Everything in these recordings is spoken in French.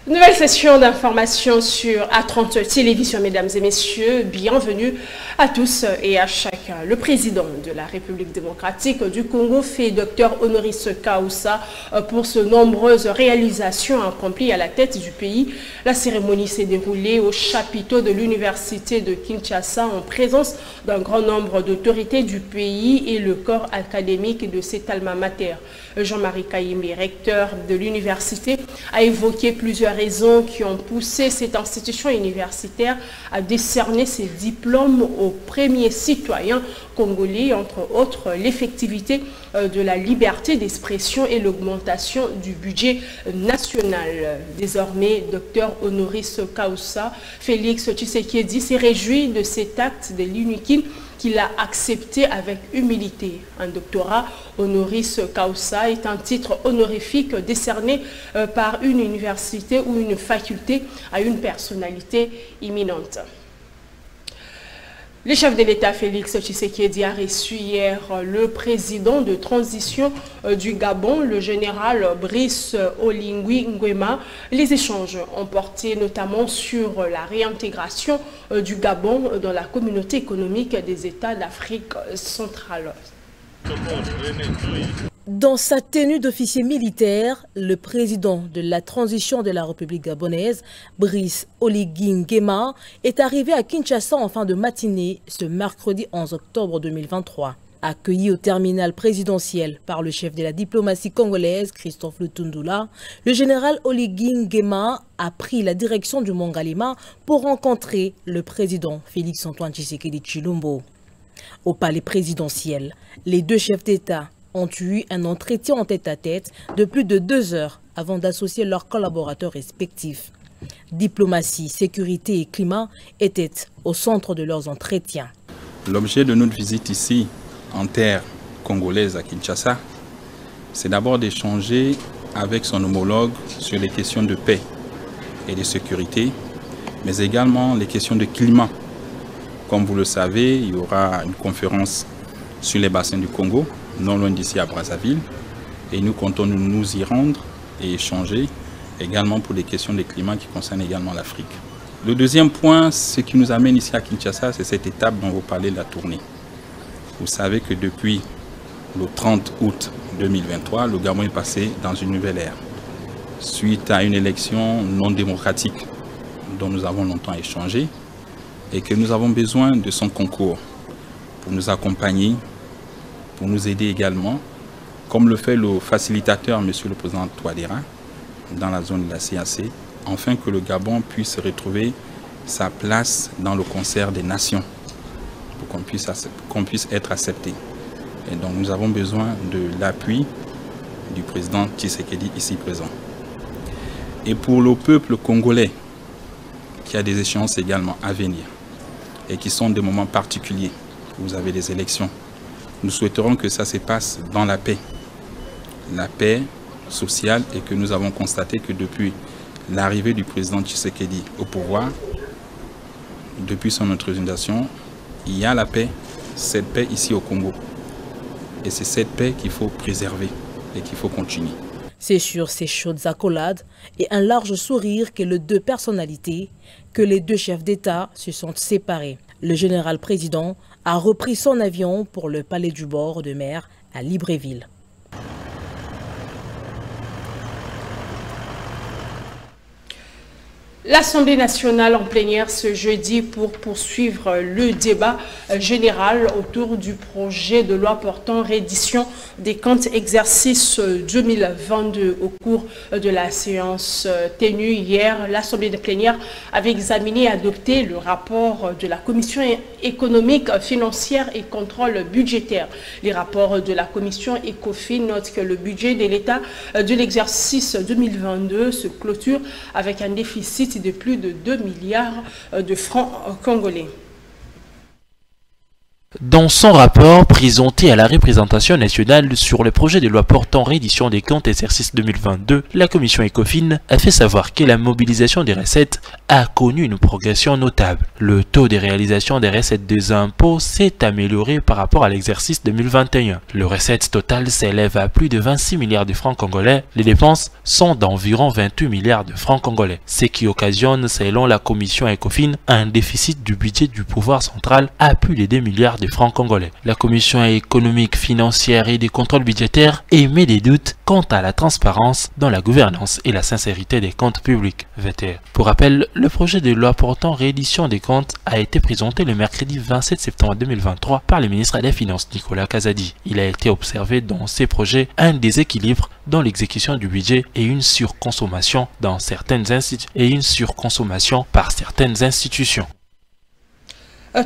Nouvelle session d'information sur A30 Télévision, mesdames et messieurs. Bienvenue à tous et à chacun. Le président de la République démocratique du Congo fait Dr Honoris Causa pour ses nombreuses réalisations accomplies à la tête du pays. La cérémonie s'est déroulée au chapiteau de l'université de Kinshasa en présence d'un grand nombre d'autorités du pays et le corps académique de cet alma mater. Jean-Marie Kayimé, recteur de l'université, a évoqué plusieurs raisons qui ont poussé cette institution universitaire à décerner ses diplômes aux premiers citoyens congolais, entre autres l'effectivité de la liberté d'expression et l'augmentation du budget national. Désormais, Dr Honoris Causa, Félix Tshisekedi s'est réjoui de cet acte de l'UNIKIN qu'il a accepté avec humilité. Un doctorat honoris causa est un titre honorifique décerné par une université ou une faculté à une personnalité imminente. Le chef de l'État Félix Tshisekedi a reçu hier le président de transition du Gabon, le général Brice Oligui Nguema. Les échanges ont porté notamment sur la réintégration du Gabon dans la communauté économique des États d'Afrique centrale. Dans sa tenue d'officier militaire, le président de la transition de la République gabonaise, Brice Oligui Nguema, est arrivé à Kinshasa en fin de matinée ce mercredi 11 octobre 2023. Accueilli au terminal présidentiel par le chef de la diplomatie congolaise, Christophe Lutundula, le général Oligui Nguema a pris la direction du Mont Galima pour rencontrer le président Félix-Antoine Tshisekedi Tshilombo. Au palais présidentiel, les deux chefs d'État ont eu un entretien en tête-à-tête de plus de 2 heures avant d'associer leurs collaborateurs respectifs. Diplomatie, sécurité et climat étaient au centre de leurs entretiens. L'objet de notre visite ici, en terre congolaise à Kinshasa, c'est d'abord d'échanger avec son homologue sur les questions de paix et de sécurité, mais également les questions de climat. Comme vous le savez, il y aura une conférence sur les bassins du Congo, non loin d'ici à Brazzaville, et nous comptons nous y rendre et échanger également pour les questions de climat qui concernent également l'Afrique. Le deuxième point, ce qui nous amène ici à Kinshasa, c'est cette étape dont vous parlez de la tournée. Vous savez que depuis le 30 août 2023, le Gabon est passé dans une nouvelle ère, suite à une élection non démocratique dont nous avons longtemps échangé et que nous avons besoin de son concours pour nous accompagner, pour nous aider également, comme le fait le facilitateur, M. le Président Touadéra, dans la zone de la CAC, afin que le Gabon puisse retrouver sa place dans le concert des nations, pour qu'on puisse être accepté. Et donc nous avons besoin de l'appui du président Tshisekedi ici présent. Et pour le peuple congolais, qui a des échéances également à venir, et qui sont des moments particuliers, vous avez des élections, nous souhaiterons que ça se passe dans la paix sociale, et que nous avons constaté que depuis l'arrivée du président Tshisekedi au pouvoir, depuis son intronisation, il y a la paix, cette paix ici au Congo. Et c'est cette paix qu'il faut préserver et qu'il faut continuer. C'est sur ces chaudes accolades et un large sourire que les deux personnalités, que les deux chefs d'État se sont séparés. Le général président a repris son avion pour le palais du bord de mer à Libreville. L'Assemblée nationale en plénière ce jeudi pour poursuivre le débat général autour du projet de loi portant reddition des comptes exercice 2022. Au cours de la séance tenue hier, l'Assemblée de plénière avait examiné et adopté le rapport de la Commission économique, financière et contrôle budgétaire. Les rapports de la Commission ECOFIN notent que le budget de l'État de l'exercice 2022 se clôture avec un déficit de plus de 2 milliards de francs congolais. Dans son rapport présenté à la représentation nationale sur le projet de loi portant reddition des comptes exercice 2022, la commission ECOFIN a fait savoir que la mobilisation des recettes a connu une progression notable. Le taux de réalisation des recettes des impôts s'est amélioré par rapport à l'exercice 2021. Les recettes totales s'élèvent à plus de 26 milliards de francs congolais. Les dépenses sont d'environ 28 milliards de francs congolais, ce qui occasionne, selon la commission ECOFIN, un déficit du budget du pouvoir central à plus de 2 milliards de francs congolais. La commission économique, financière et des contrôles budgétaires émet des doutes quant à la transparence dans la gouvernance et la sincérité des comptes publics. VTR. Pour rappel, le projet de loi portant réédition des comptes a été présenté le mercredi 27 septembre 2023 par le ministre des Finances Nicolas Kazadi. Il a été observé dans ces projets un déséquilibre dans l'exécution du budget et une surconsommation dans certaines par certaines institutions.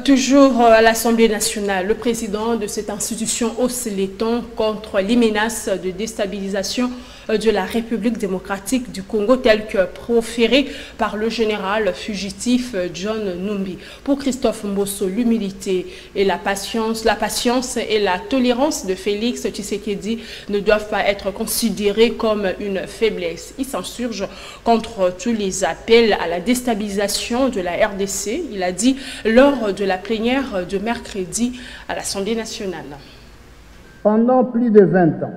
Toujours à l'Assemblée nationale, le président de cette institution hausse les tons contre les menaces de déstabilisation de la République démocratique du Congo telles que proférées par le général fugitif John Numbi. Pour Christophe Mbosso, l'humilité et la patience et la tolérance de Félix Tshisekedi ne doivent pas être considérées comme une faiblesse. Il s'insurge contre tous les appels à la déstabilisation de la RDC. Il a dit lors de la plénière de mercredi à l'Assemblée nationale. Pendant plus de 20 ans,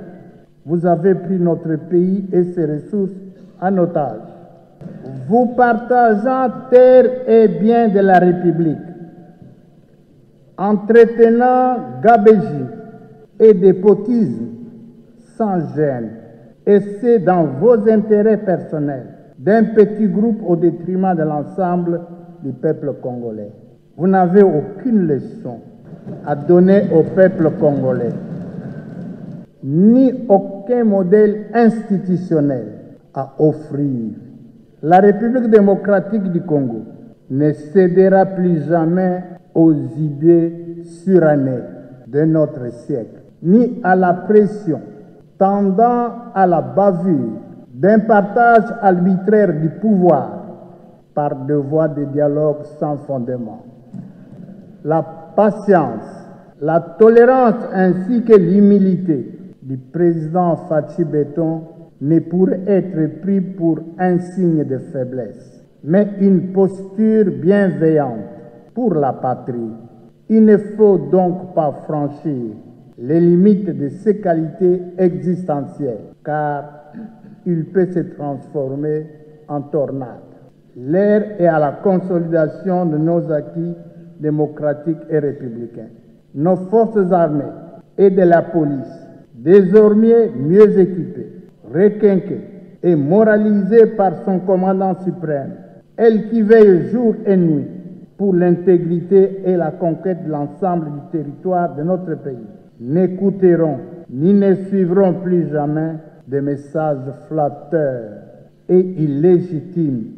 vous avez pris notre pays et ses ressources en otage, vous partageant terre et biens de la République, entretenant gabegie et despotisme sans gêne, et c'est dans vos intérêts personnels d'un petit groupe au détriment de l'ensemble du peuple congolais. Vous n'avez aucune leçon à donner au peuple congolais, ni aucun modèle institutionnel à offrir. La République démocratique du Congo ne cédera plus jamais aux idées surannées de notre siècle, ni à la pression tendant à la bavure d'un partage arbitraire du pouvoir par deux voies de dialogue sans fondement. La patience, la tolérance ainsi que l'humilité du président Fachi Béton ne pourrait être pris pour un signe de faiblesse, mais une posture bienveillante pour la patrie. Il ne faut donc pas franchir les limites de ses qualités existentielles, car il peut se transformer en tornade. L'heure est à la consolidation de nos acquis démocratiques et républicains. Nos forces armées et de la police, désormais mieux équipées, requinquées et moralisées par son commandant suprême, elle qui veille jour et nuit pour l'intégrité et la conquête de l'ensemble du territoire de notre pays, n'écouteront ni ne suivront plus jamais des messages flatteurs et illégitimes.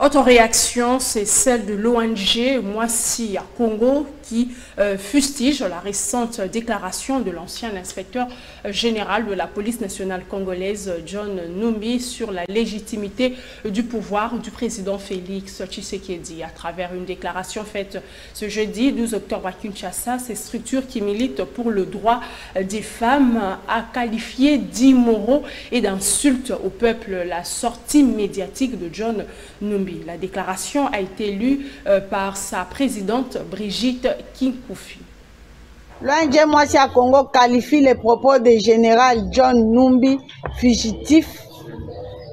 Autre réaction, c'est celle de l'ONG Moissi à Congo qui fustige la récente déclaration de l'ancien inspecteur général de la police nationale congolaise John Numbi sur la légitimité du pouvoir du président Félix Tshisekedi. À travers une déclaration faite ce jeudi 12 octobre à Kinshasa, ces structures qui militent pour le droit des femmes a qualifié d'immoraux et d'insultes au peuple la sortie médiatique de John Numbi. La déclaration a été lue par sa présidente Brigitte Kinkoufi. L'ONG Moissi à Congo qualifie les propos du général John Numbi fugitif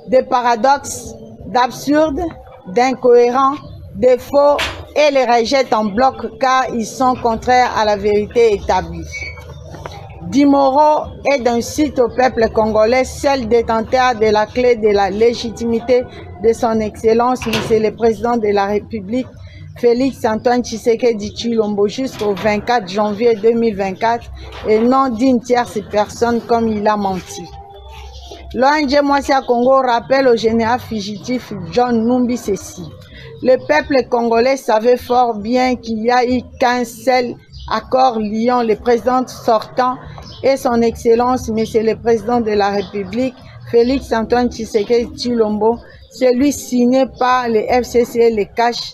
de paradoxes, d'absurdes, d'incohérents, de faux et les rejette en bloc car ils sont contraires à la vérité établie. D'immoraux et d'insulte au peuple congolais, seul détenteur de la clé de la légitimité de son Excellence, Monsieur le Président de la République, Félix Antoine Tshisekedi Tshilombo, jusqu'au 24 janvier 2024, et non d'une tierce personne comme il a menti. L'ONG Moissi à Congo rappelle au général fugitif John Numbi ceci. Le peuple congolais savait fort bien qu'il n'y a eu qu'un seul accord liant le président sortant et son Excellence, Monsieur le Président de la République, Félix Antoine Tshisekedi Tshilombo, celui signé par les FCC et les CACH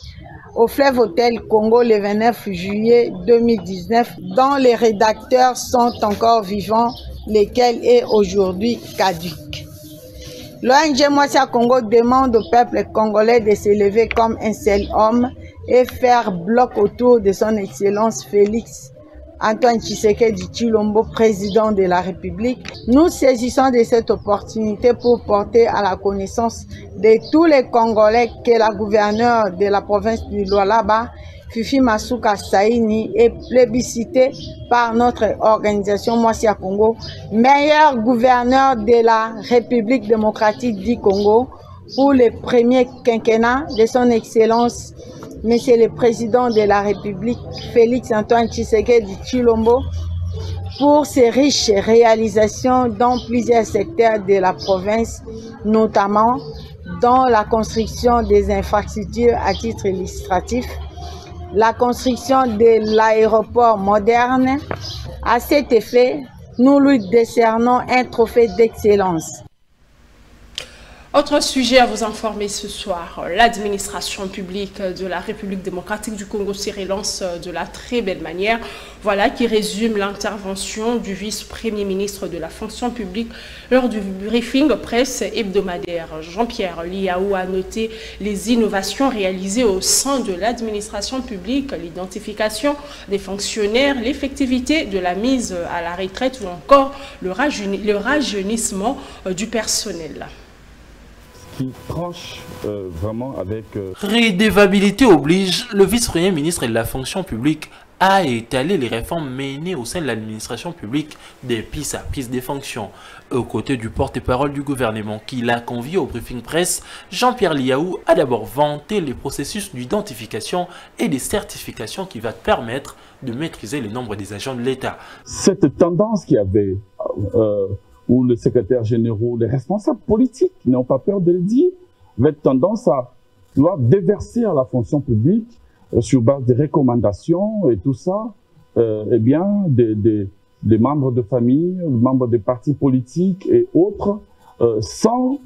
au Fleuve Hôtel Congo le 29 juillet 2019, dont les rédacteurs sont encore vivants, lesquels est aujourd'hui caduque. L'ONG Mwasi Congo demande au peuple congolais de s'élever comme un seul homme et faire bloc autour de son Excellence Félix Antoine Tshisekedi Tshilombo, président de la République. Nous saisissons de cette opportunité pour porter à la connaissance de tous les Congolais que la gouverneure de la province du Lualaba, Fifi Masuka Saini, est plébiscitée par notre organisation Mwasi Congo, meilleur gouverneur de la République démocratique du Congo pour le premier quinquennat de son Excellence Monsieur le Président de la République, Félix Antoine Tshisekedi Tshilombo, pour ses riches réalisations dans plusieurs secteurs de la province, notamment dans la construction des infrastructures à titre illustratif, la construction de l'aéroport moderne. À cet effet, nous lui décernons un trophée d'excellence. Autre sujet à vous informer ce soir, l'administration publique de la République démocratique du Congo s'y relance de la très belle manière. Voilà qui résume l'intervention du vice-premier ministre de la fonction publique lors du briefing presse hebdomadaire. Jean-Pierre Liaou a noté les innovations réalisées au sein de l'administration publique, l'identification des fonctionnaires, l'effectivité de la mise à la retraite ou encore le rajeunissement du personnel. Qui tranche vraiment avec... Rédévabilité oblige, le vice-premier ministre de la fonction publique a étalé les réformes menées au sein de l'administration publique depuis sa prise des fonctions. Aux côtés du porte-parole du gouvernement qui l'a convié au briefing presse, Jean-Pierre Liaou a d'abord vanté les processus d'identification et des certifications qui va permettre de maîtriser le nombre des agents de l'État. Cette tendance qu'il y avait... où les secrétaires généraux, les responsables politiques n'ont pas peur de le dire, avec tendance à vouloir déverser à la fonction publique sur base des recommandations et tout ça, eh bien, des membres de famille, des membres des partis politiques et autres, sans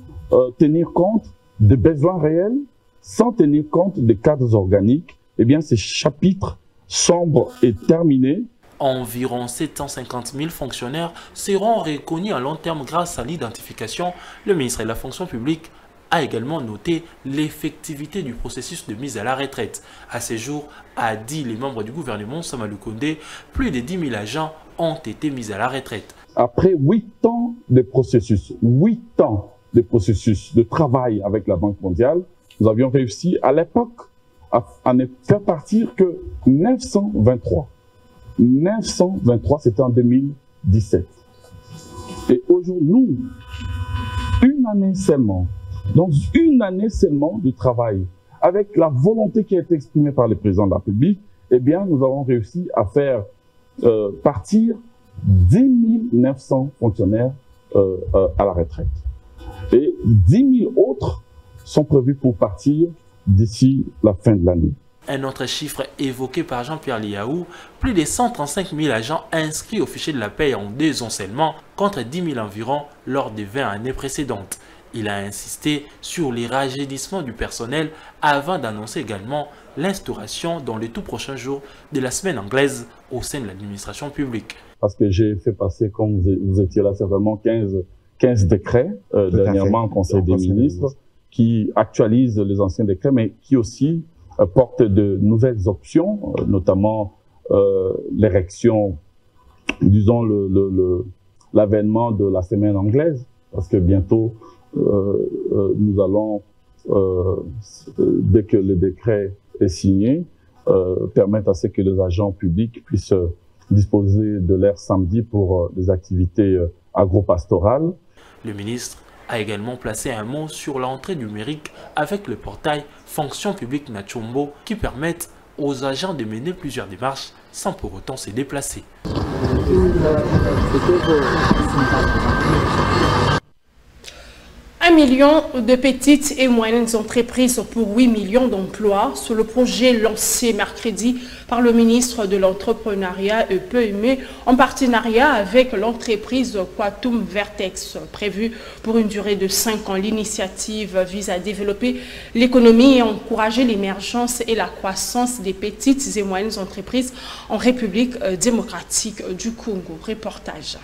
tenir compte des besoins réels, sans tenir compte des cadres organiques. Eh bien, ce chapitre sombre est terminé. Environ 750 000 fonctionnaires seront reconnus à long terme grâce à l'identification. Le ministre de la fonction publique a également noté l'effectivité du processus de mise à la retraite. À ce jour, a dit les membres du gouvernement Sama Lukonde, plus de 10 000 agents ont été mis à la retraite. Après 8 ans de processus, 8 ans de processus de travail avec la Banque mondiale, nous avions réussi à l'époque à ne faire partir que 923. 923, c'était en 2017. Et aujourd'hui, nous, une année seulement, dans une année seulement de travail, avec la volonté qui a été exprimée par le président de la République, eh bien, nous avons réussi à faire partir 10 900 fonctionnaires à la retraite. Et 10 000 autres sont prévus pour partir d'ici la fin de l'année. Un autre chiffre évoqué par Jean-Pierre Liaou, plus de 135 000 agents inscrits au fichier de la paie en 2 ans seulement, contre 10 000 environ lors des 20 années précédentes. Il a insisté sur les rajeunissements du personnel avant d'annoncer également l'instauration dans les tout prochains jours de la semaine anglaise au sein de l'administration publique. Parce que j'ai fait passer, comme vous étiez là, certainement 15 décrets dernièrement au Conseil des ministres qui actualisent les anciens décrets, mais qui aussi portent de nouvelles options, notamment l'érection, disons l'avènement de la semaine anglaise, parce que bientôt nous allons, dès que le décret est signé, permettre à ce que les agents publics puissent disposer de l'air samedi pour des activités agro-pastorales. Le ministre a également placé un mot sur l'entrée numérique avec le portail Fonction publique Nachombo qui permettent aux agents de mener plusieurs démarches sans pour autant se déplacer. 1 million de petites et moyennes entreprises pour 8 millions d'emplois sur le projet lancé mercredi par le ministre de l'Entrepreneuriat et PME en partenariat avec l'entreprise Quantum Vertex. Prévue pour une durée de 5 ans, l'initiative vise à développer l'économie et encourager l'émergence et la croissance des petites et moyennes entreprises en République démocratique du Congo. Reportage.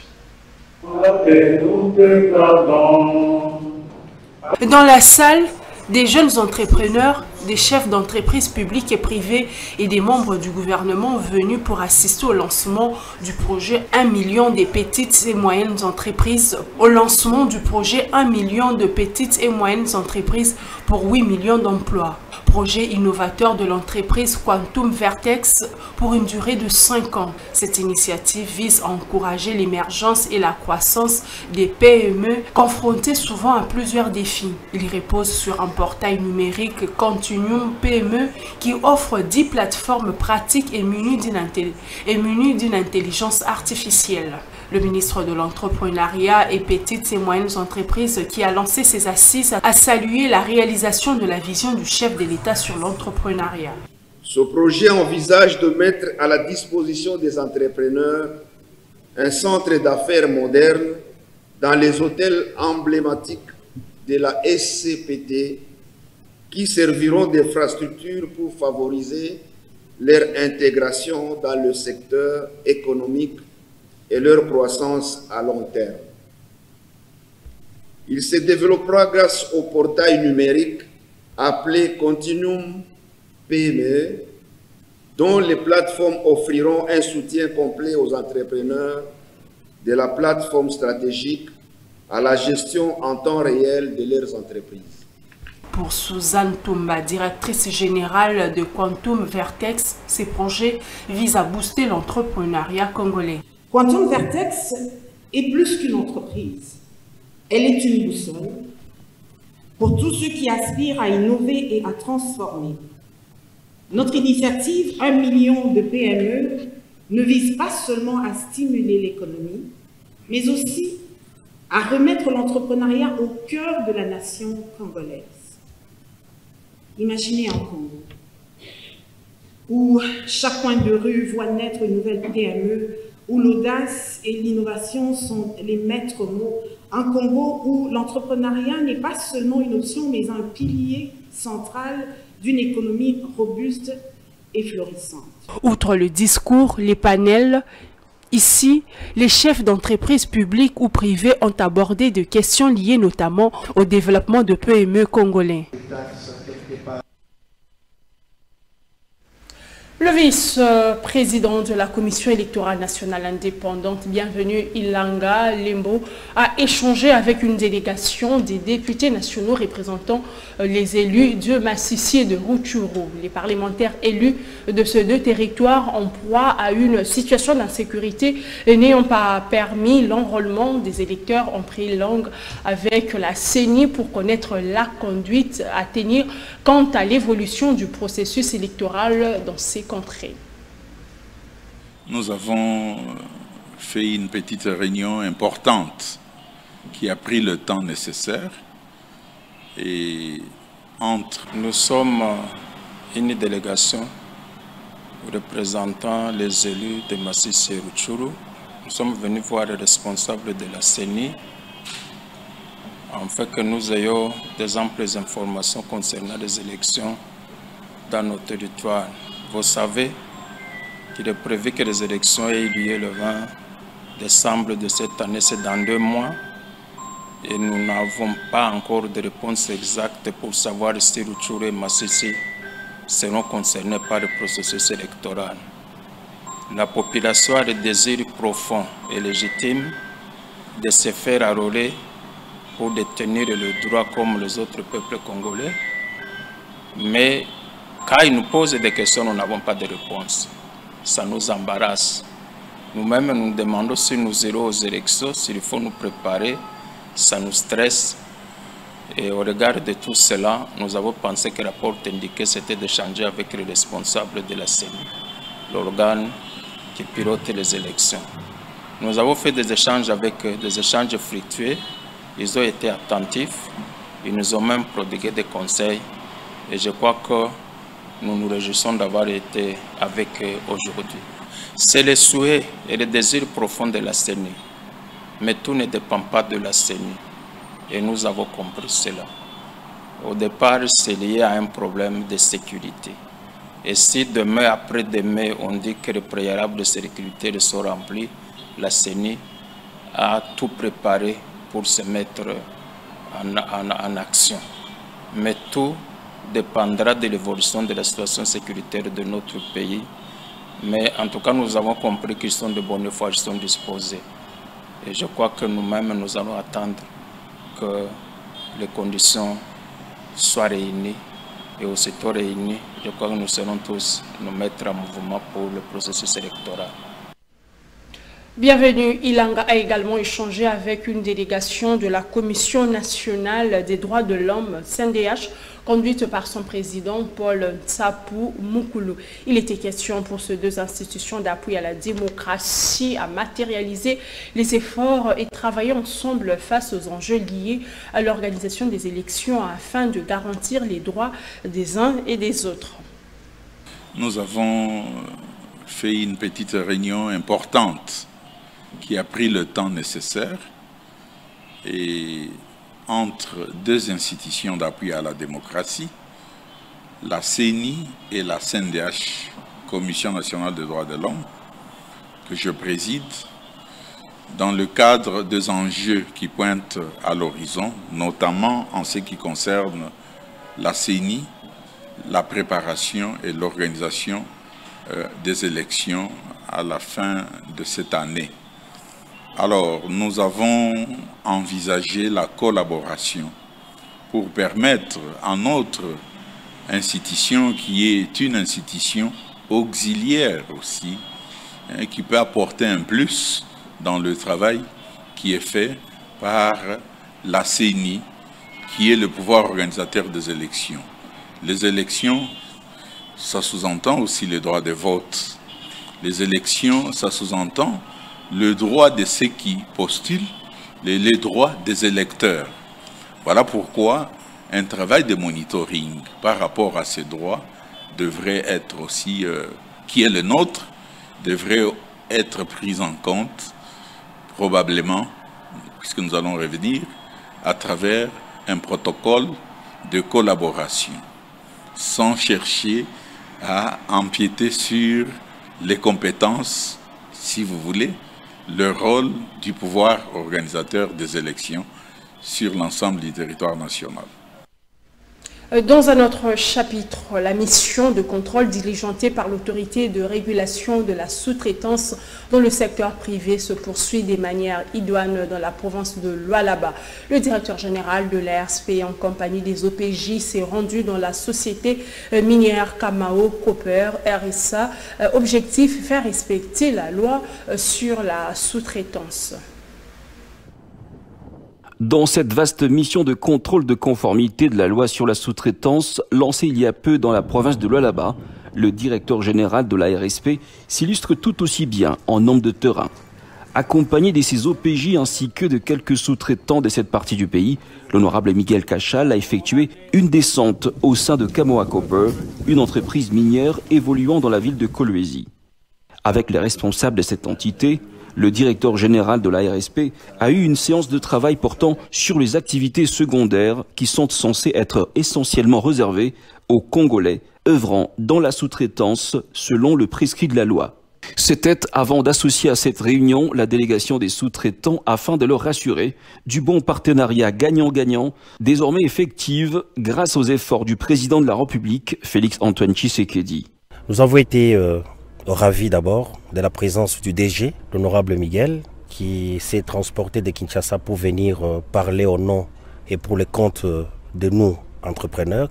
Dans la salle, des jeunes entrepreneurs, des chefs d'entreprises publiques et privées et des membres du gouvernement venus pour assister au lancement du projet 1 million des petites et moyennes entreprises, au lancement du projet 1 million de petites et moyennes entreprises pour 8 millions d'emplois. Projet innovateur de l'entreprise Quantum Vertex pour une durée de 5 ans. Cette initiative vise à encourager l'émergence et la croissance des PME confrontées souvent à plusieurs défis. Il repose sur un portail numérique Continuum PME qui offre 10 plateformes pratiques et munies d'une intelligence artificielle. Le ministre de l'Entrepreneuriat et Petites et Moyennes Entreprises qui a lancé ces assises a salué la réalisation de la vision du chef de l'État sur l'entrepreneuriat. Ce projet envisage de mettre à la disposition des entrepreneurs un centre d'affaires moderne dans les hôtels emblématiques de la SCPT qui serviront d'infrastructure pour favoriser leur intégration dans le secteur économique et leur croissance à long terme. Il se développera grâce au portail numérique appelé Continuum PME, dont les plateformes offriront un soutien complet aux entrepreneurs, de la plateforme stratégique à la gestion en temps réel de leurs entreprises. Pour Suzanne Toumba, directrice générale de Quantum Vertex, ces projets visent à booster l'entrepreneuriat congolais. Quantum Vertex est plus qu'une entreprise. Elle est une boussole pour tous ceux qui aspirent à innover et à transformer. Notre initiative 1 million de PME ne vise pas seulement à stimuler l'économie, mais aussi à remettre l'entrepreneuriat au cœur de la nation congolaise. Imaginez un Congo où chaque coin de rue voit naître une nouvelle PME, où l'audace et l'innovation sont les maîtres mots. Un Congo où l'entrepreneuriat n'est pas seulement une option, mais un pilier central d'une économie robuste et florissante. Outre le discours, les panels, ici, les chefs d'entreprises publiques ou privées ont abordé des questions liées notamment au développement de PME congolais. Le vice-président de la Commission électorale nationale indépendante, bienvenue Ilanga Lembo, a échangé avec une délégation des députés nationaux représentant les élus de Massissi et de Rutshuru. Les parlementaires élus de ces deux territoires en proie à une situation d'insécurité n'ayant pas permis l'enrôlement des électeurs ont pris langue avec la CENI pour connaître la conduite à tenir quant à l'évolution du processus électoral dans ces contrées. Nous avons fait une petite réunion importante qui a pris le temps nécessaire. Et nous sommes une délégation représentant les élus de Massissi et Rutshuru. Nous sommes venus voir les responsables de la CENI en fait que nous ayons des amples informations concernant les élections dans nos territoires. Vous savez qu'il est prévu que les élections aient lieu le 20 décembre de cette année, c'est dans 2 mois. Et nous n'avons pas encore de réponse exacte pour savoir si Rutshuru et Massissi seront concernés par le processus électoral. La population a le désir profond et légitime de se faire arroler pour détenir le droit comme les autres peuples congolais. Mais quand ils nous posent des questions, nous n'avons pas de réponse. Ça nous embarrasse. Nous-mêmes, nous demandons si nous irons aux élections, s'il faut nous préparer. Ça nous stresse. Et au regard de tout cela, nous avons pensé que le rapport indiquait c'était d'échanger avec les responsables de la CENI, l'organe qui pilote les élections. Nous avons fait des échanges fructueux. Ils ont été attentifs Ils nous ont même prodigué des conseils et je crois que nous nous réjouissons d'avoir été avec eux aujourd'hui. C'est le souhait et le désir profond de la CENI, mais tout ne dépend pas de la CENI et nous avons compris cela. Au départ, c'est lié à un problème de sécurité. Et si demain, après-demain, on dit que les préalables de sécurité sont remplis, la CENI a tout préparé pour se mettre en action. Mais tout dépendra de l'évolution de la situation sécuritaire de notre pays. Mais en tout cas, nous avons compris qu'ils sont de bonne foi, ils sont disposés. Et je crois que nous-mêmes, nous allons attendre que les conditions soient réunies. Et aussitôt réunis, je crois que nous serons tous nous mettre en mouvement pour le processus électoral. Bienvenue. Ilanga a également échangé avec une délégation de la Commission nationale des droits de l'homme, CNDH, conduite par son président Paul Tsapou Moukoulou. Il était question pour ces deux institutions d'appui à la démocratie à matérialiser les efforts et travailler ensemble face aux enjeux liés à l'organisation des élections afin de garantir les droits des uns et des autres. Nous avons fait une petite réunion importante qui a pris le temps nécessaire et entre deux institutions d'appui à la démocratie, la CENI et la CNDH, Commission nationale des droits de l'homme, que je préside, dans le cadre des enjeux qui pointent à l'horizon, notamment en ce qui concerne la CENI, la préparation et l'organisation des élections à la fin de cette année. Alors, nous avons envisagé la collaboration pour permettre à notre institution, qui est une institution auxiliaire aussi, qui peut apporter un plus dans le travail qui est fait par la CENI, qui est le pouvoir organisateur des élections. Les élections, ça sous-entend aussi le droit de vote. Les élections, ça sous-entend le droit de ceux qui postulent, les droits des électeurs. Voilà pourquoi un travail de monitoring par rapport à ces droits devrait être aussi, qui est le nôtre, devrait être pris en compte, probablement, puisque nous allons revenir, à travers un protocole de collaboration, sans chercher à empiéter sur les compétences, si vous voulez, le rôle du pouvoir organisateur des élections sur l'ensemble du territoire national. Dans un autre chapitre, la mission de contrôle diligentée par l'autorité de régulation de la sous-traitance dans le secteur privé se poursuit de manière idoine dans la province de Lualaba. Le directeur général de l'ARSP en compagnie des OPJ s'est rendu dans la société minière Kamao Copper RSA. Objectif, faire respecter la loi sur la sous-traitance. Dans cette vaste mission de contrôle de conformité de la loi sur la sous-traitance lancée il y a peu dans la province de Lualaba, le directeur général de la RSP s'illustre tout aussi bien en nombre de terrains. Accompagné de ses OPJ ainsi que de quelques sous-traitants de cette partie du pays, l'honorable Miguel Cachal a effectué une descente au sein de Kamoa Copper, une entreprise minière évoluant dans la ville de Kolwezi. Avec les responsables de cette entité, le directeur général de la RSP a eu une séance de travail portant sur les activités secondaires qui sont censées être essentiellement réservées aux Congolais œuvrant dans la sous-traitance selon le prescrit de la loi. C'était avant d'associer à cette réunion la délégation des sous-traitants afin de leur rassurer du bon partenariat gagnant-gagnant, désormais effective grâce aux efforts du président de la République, Félix-Antoine Tshisekedi. Nous avons été ravi d'abord de la présence du DG, l'honorable Miguel, qui s'est transporté de Kinshasa pour venir parler au nom et pour le compte de nous, entrepreneurs.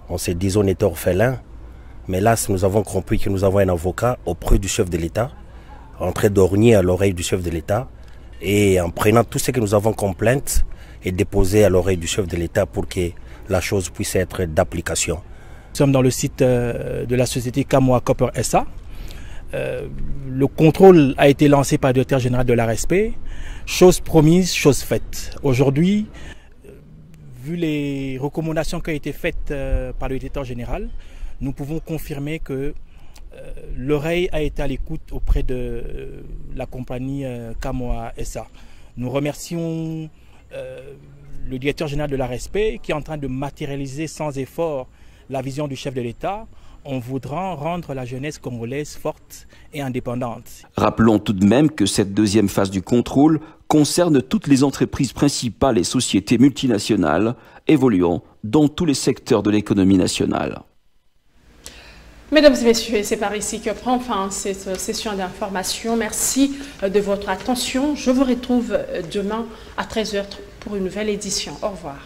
On s'est dit on était orphelins, mais là nous avons compris que nous avons un avocat auprès du chef de l'État, en train d'orgner à l'oreille du chef de l'État, et en prenant tout ce que nous avons comme plainte et déposer à l'oreille du chef de l'État pour que la chose puisse être d'application. Nous sommes dans le site de la société Kamoa Copper SA. Le contrôle a été lancé par le directeur général de l'ARSP. Chose promise, chose faite. Aujourd'hui, vu les recommandations qui ont été faites par le directeur général, nous pouvons confirmer que l'oreille a été à l'écoute auprès de la compagnie Kamoa SA. Nous remercions le directeur général de l'ARSP qui est en train de matérialiser sans effort la vision du chef de l'État en voulant rendre la jeunesse congolaise forte et indépendante. Rappelons tout de même que cette deuxième phase du contrôle concerne toutes les entreprises principales et sociétés multinationales évoluant dans tous les secteurs de l'économie nationale. Mesdames et messieurs, c'est par ici que prend fin cette session d'information. Merci de votre attention. Je vous retrouve demain à 13h pour une nouvelle édition. Au revoir.